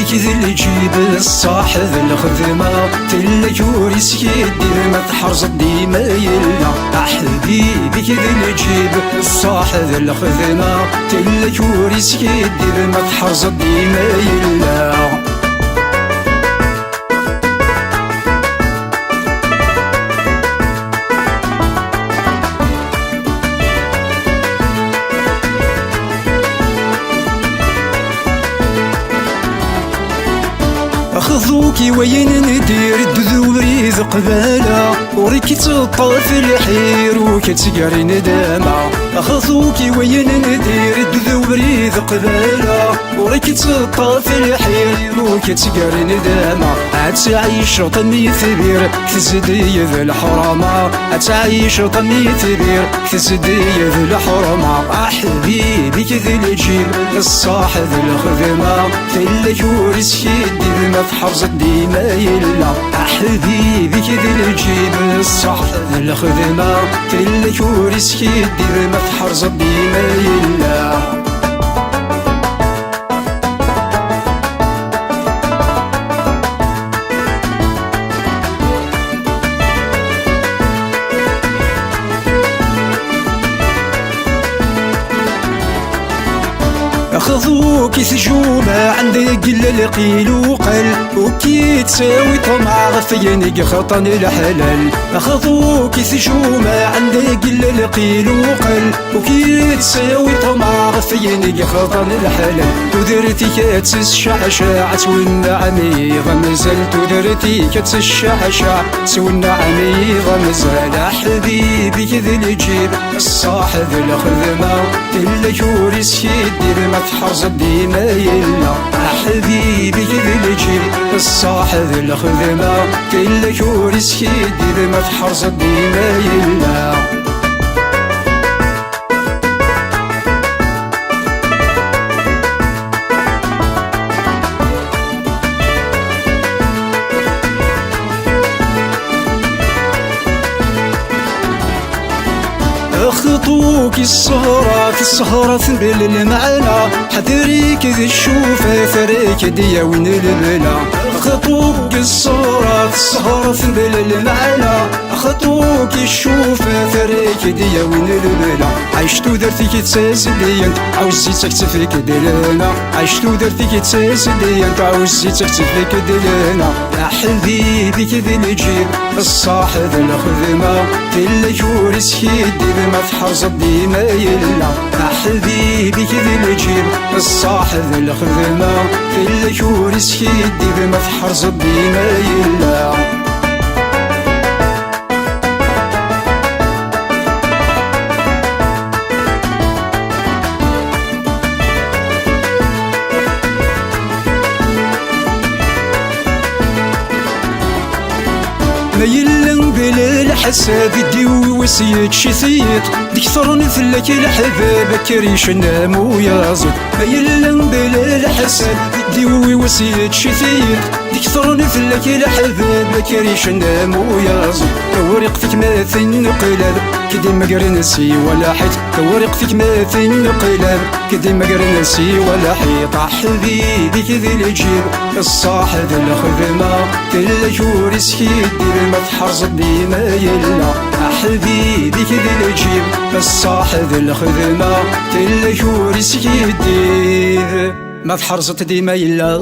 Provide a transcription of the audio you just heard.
بك ذي الجيب الصاحب الخدمة تلك وريسك يدير ما تحرز ديما يلا حبيبك ذي الجيب الصاحب الخدمة تلك وريسك يدير ما تحرز ديما يلا خذوكي وين ندير الدذوري ذ قبالة وريكي تطاف الحير وكتقري ندامة خذوكي وين ندير الدذوري ذ قبالة وريكي تطاف الحير وكتقري ندامة عتعيش طني ثبير كتزدي ذا الحرامة عتعيش طني ثبير كتزدي ذا الحرامة حبيبك ذي الجيب الصاحب الخدمة تلك وريسكي دير ما تحرز ديما يلا حبيبك ذي الجيب الصاحب الخدمة تلك وريسكي دير ما تحرز ديما يلا خذوكي سجومة عندك قل القيل وقل وكي تساوي طمع غفينك خطن الحلال خذوكي سجومة عندك قل القيل وقل وكي تساوي طمع غفينك خطن الحلال تدرتي كتسشعشع والنعمي غمزل تدرتي كتسشعشع والنعمي غمزل حبيبك ذي الجيب الصاحب الخدمة تلك وريسكي دير ما تحرز ديما يلا حبيبك ذي الجيب الصاحب الخدمة تلك وريسكي دير ما تحرز ديما يلا خطوك السهرة بالمعنى حذريك ذي الشوفة ثريك ديا وين الملا خطوك السهرة بالمعنى خطوك الشوفة ثريك ديا وين الملا عيشتو درتك تساسديا عاوزي تكتفيك دلنا عيشتو درتك تساسديا عاوزي تكتفيك دلنا يا حبيبك ذي الجيب الصاحب الخدمة تلك وريسكي دير ما تحرز ديما يلا حبيبك ذي الجيب الصاحب الخدمة تلك وريسكي دير ما تحرز ديما يلا ما يلن بالحساب يديوي وسيد شثيت دكثر نثلك الحباب كريش نامو يازد ما يلن بالحساب يديوي وسيد شثيت دكثر نثلك الحباب كريش نامو يازد ورقتك ما ثنقلب كدي ما قرنسي ولا حيط ورقتك ما ثنقلب كدي ما قرنسي ولا حيط حبيبك ذي الجيب الصاحب الخدمة تلك وريسكي دير ما تحرز ديما يلا حبيبك ذي الجيب الصاحب الخدمة تلك وريسكي دير ما تحرز ديما يلا